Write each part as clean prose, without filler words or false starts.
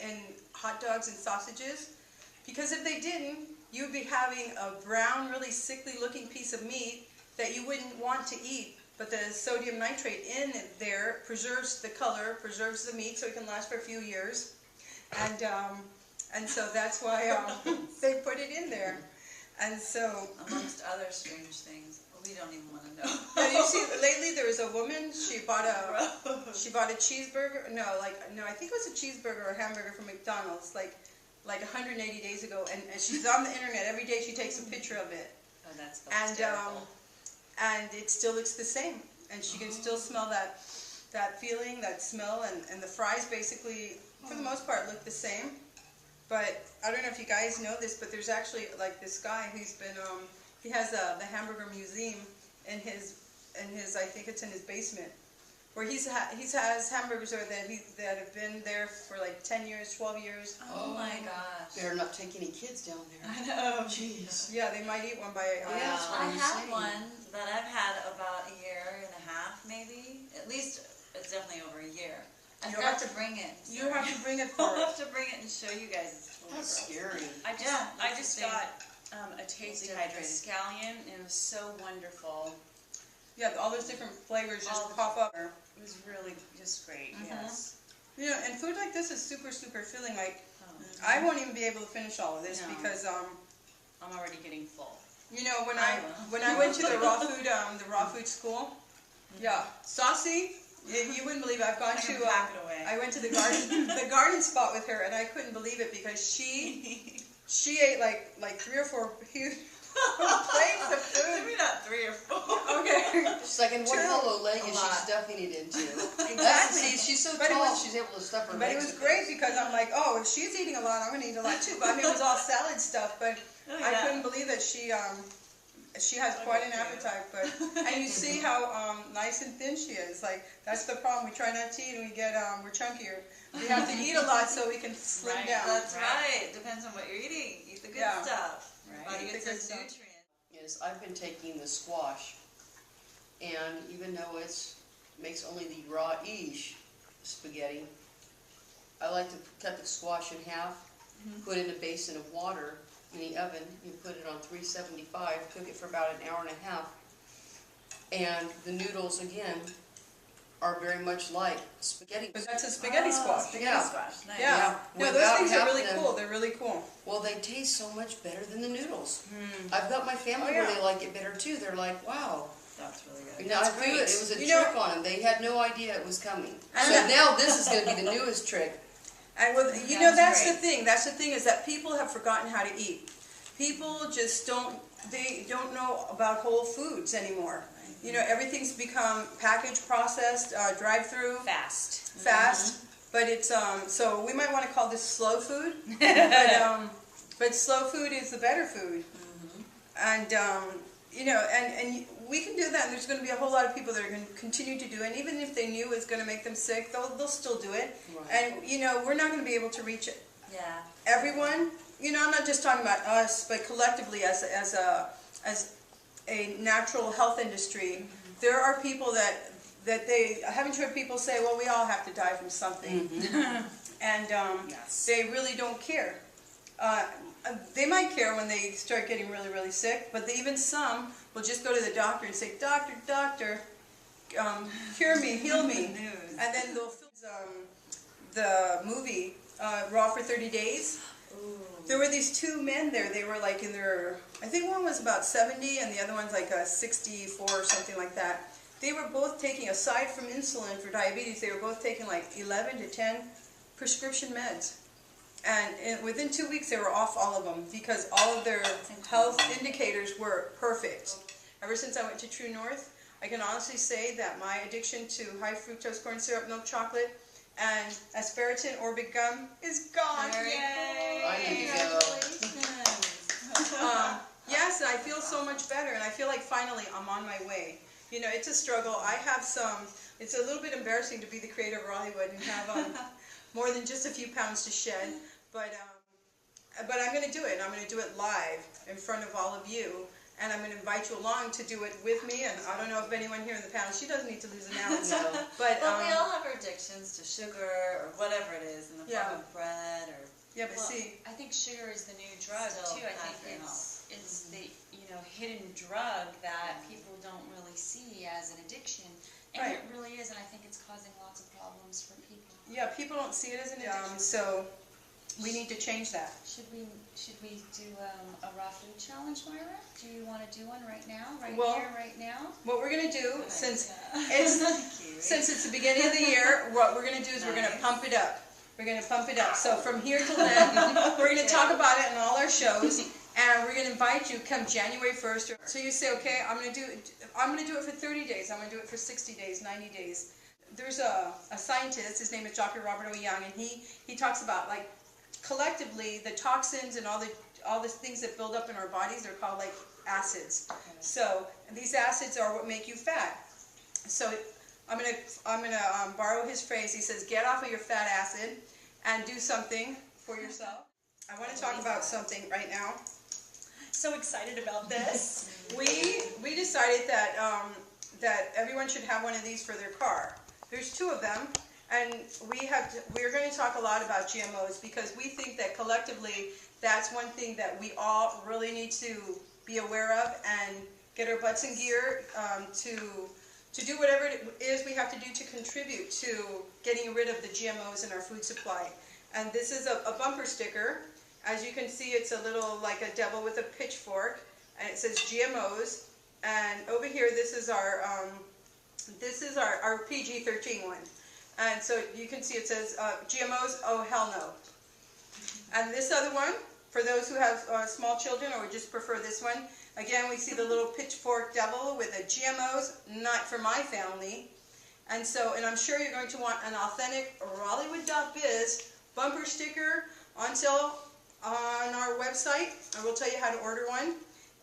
in hot dogs and sausages, because if they didn't, you'd be having a brown, really sickly looking piece of meat that you wouldn't want to eat. But the sodium nitrate in there preserves the color, preserves the meat so it can last for a few years. And so that's why they put it in there. And so, amongst other strange things, we don't even want to know. Now you see, lately there was a woman. She bought a cheeseburger. No, I think it was a cheeseburger or a hamburger from McDonald's, like 180 days ago. And she's on the internet every day. She takes a picture of it. Oh, that's terrible. And it still looks the same. And she can still smell that feeling, that smell, and the fries basically, for the most part, look the same. But I don't know if you guys know this, but there's actually like this guy who's been, he has the hamburger museum in his, I think it's in his basement, where he has hamburgers there that have been there for like 10 years, 12 years. Oh my gosh. Better not take any kids down there. I know. Jeez. Yeah, they might eat one by Yeah, that's what I I'm have saying. one that I've had about a year and a half, maybe. At least it's definitely over a year. I forgot to bring it. You have to bring it I'll for have to bring it and show you guys. It's totally That's gross. scary. I just thing. got a taste of Dehydrated. scallion, and it was so wonderful. Yeah, all those different flavors All just the- pop up. It was really just great. Yes. You know, and food like this is super, super filling. Like, I won't even be able to finish all of this No. because, I'm already getting full. you know, when I went to the raw food school, yeah, Saucy, you wouldn't believe it. I've gone to, Pack it away. I went to the garden spot with her, and I couldn't believe it because she ate like 3 or 4 huge plates of food. Maybe not 3 or 4. Okay. She's like, and one hollow leg A is lot. she stuffing it into. Exactly. See, she's so But it tall, was- she's able to stuff her But it legs was with great because I'm like, oh, if she's eating a lot, I'm going to eat a lot too. But I mean, it was all salad stuff, but I couldn't believe that she has quite an appetite. But and you see how nice and thin she is. Like, that's the problem. We try not to eat and we're chunkier. We have to eat a lot so we can slim Right. down. That's right. Depends on what you're eating. Eat the good Yeah. stuff. Right. Body Eat the gets good those stuff. nutrients. Is I've been taking the squash, and even though makes only the raw-ish spaghetti, I like to cut the squash in half, put it in a basin of water in the oven. You put it on 375, cook it for about an hour and a half, and the noodles again are very much like spaghetti. But that's a spaghetti squash. Spaghetti Yeah. squash. Nice. Yeah. No, those Without things are really having to- cool. They're really cool. Well, they taste so much better than the noodles. I've got my family Oh, yeah. where they like it better too. They're like, wow. That's really good. Now, That's I do it. great. It was a You know- trick on them. They had no idea it was coming. And So now this is going to be the newest trick. And you know, that's the great. thing. That's the thing is that people have forgotten how to eat. People just don't know about whole foods anymore. You know, everything's become packaged, processed, drive-through, Fast. fast. But it's so we might want to call this slow food. But slow food is the better food. And you know, and we can do that. And there's going to be a whole lot of people that are going to continue to do it. And even if they knew it's going to make them sick, they'll still do it. Right. And you know, we're not going to be able to reach Yeah. everyone. You know, I'm not just talking about us, but collectively as a natural health industry, there are people that I haven't heard people say, well, we all have to die from something, and Yes. they really don't care. They might care when they start getting really, really sick, but even some will just go to the doctor and say, doctor, cure me, heal me, and then they'll film the movie Raw for 30 Days. Ooh. There were these 2 men there. They were like in their, I think one was about 70 and the other one's like 64 or something like that. They were both taking, aside from insulin for diabetes, they were both taking like 11 to 10 prescription meds. And within 2 weeks they were off all of them because all of their health indicators were perfect. Ever since I went to True North, I can honestly say that my addiction to high fructose corn syrup, milk chocolate, and aspartame or big gum is gone. Very Yay! I need to go. Yes, and I feel so much better, and I feel like finally I'm on my way. You know, it's a struggle. I have it's a little bit embarrassing to be the creator of Rawllywood and have more than just a few pounds to shed, but I'm going to do it. I'm going to do it live in front of all of you. And I'm going to invite you along to do it with me. And I don't know if anyone here in the panel, she doesn't need to lose an ounce. No. But Well, we all have our addictions to sugar or whatever it is in the form Yeah. of bread Yeah, but Well, see, I think sugar is the new drug Still too. I bad think for it's the hidden drug that people don't really see as an addiction, and Right. it really is. And I think it's causing lots of problems for people. yeah, people don't see it as an addiction, so we need to change that. Should we do a raw food challenge, Myra? Do you want to do one right now? Well, Right now? What we're gonna do, since Yeah. it's since it's the beginning of the year, what we're gonna do is we're gonna Nice. pump it up. We're gonna pump it up. So from here till then, we're gonna talk about it in all our shows, and we're gonna invite you come January 1st. So you say, okay, I'm gonna do it for 30 days. I'm gonna do it for 60 days, 90 days. There's a scientist. His name is Dr. Robert O. Young, and he talks about, like, collectively the toxins and all the things that build up in our bodies are called like acids. So these acids are what make you fat. So I'm gonna borrow his phrase. He says, "Get off of your fat acid and do something for yourself." I want to talk about something right now. So excited about this. We decided that everyone should have one of these for their car. There's 2 of them, and we're going to talk a lot about GMOs because we think that collectively that's one thing that we all really need to be aware of and get our butts in gear to do whatever it is we have to do to contribute to getting rid of the GMOs in our food supply. And this is a bumper sticker. As you can see, it's a little like a devil with a pitchfork, and it says GMOs. And over here, this is our PG-13 one. And so you can see it says GMOs, oh hell no. And this other one, for those who have small children or just prefer this one, again we see the little pitchfork devil with the GMOs, not for my family. And I'm sure you're going to want an authentic Rawllywood.biz bumper sticker on sale on our website. I will tell you how to order one.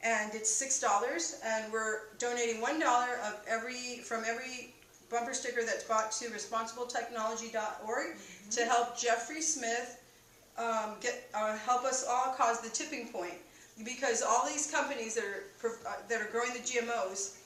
And it's $6, and we're donating $1 from every bumper sticker that's bought to responsibletechnology.org to help Jeffrey Smith help us all cause the tipping point. Because all these companies that are growing the GMOs,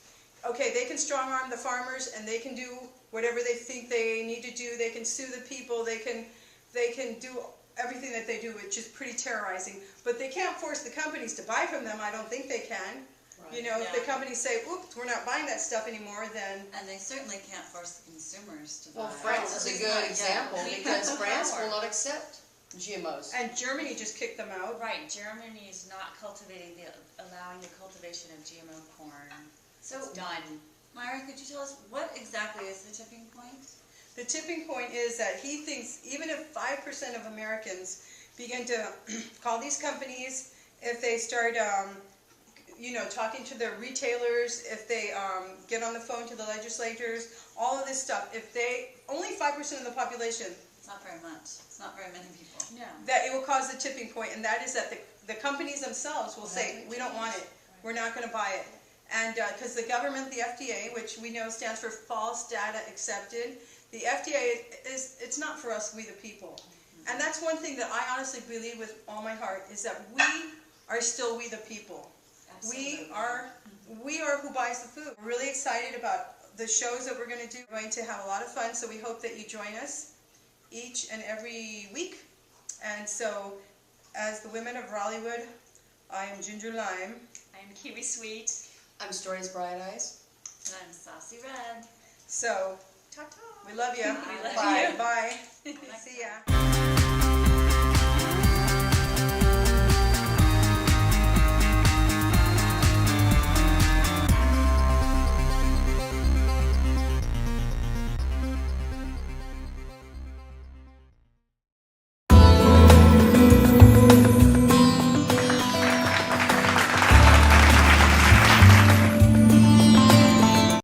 okay, they can strong arm the farmers and they can do whatever they think they need to do. They can sue the people. They can do everything that they do, which is pretty terrorizing. But they can't force the companies to buy from them. I don't think they can. Right. You know, if the companies say, oops, we're not buying that stuff anymore, then... And they certainly can't force the consumers to buy. Well, France is a good example because France will not accept GMOs. And Germany just kicked them out. Right, Germany is not allowing the cultivation of GMO corn. So, It's done. Myra, could you tell us what exactly is the tipping point? The tipping point is that he thinks even if 5% of Americans begin to call these companies, if they start, talking to their retailers, if they get on the phone to the legislators, all of this stuff, only 5% of the population, It's not very much. It's not very many people. No. that it will cause the tipping point, and that is that the companies themselves will say, we don't want it, we're not going to buy it. And because the government, the FDA, which we know stands for False Data Accepted, the FDA it's not for us, we the people. And that's one thing that I honestly believe with all my heart, is that we are still we the people. Absolutely. We are who buys the food. We're really excited about the shows that we're going to do. We're going to have a lot of fun, so we hope that you join us each and every week. And so, as the women of Rawllywood, I am Ginger Lime. I'm Kiwi Sweet. I'm Stories Bright Eyes. And I'm Saucy Red. So, Ta-ta. we love you. We love Bye. you. Bye. See ya.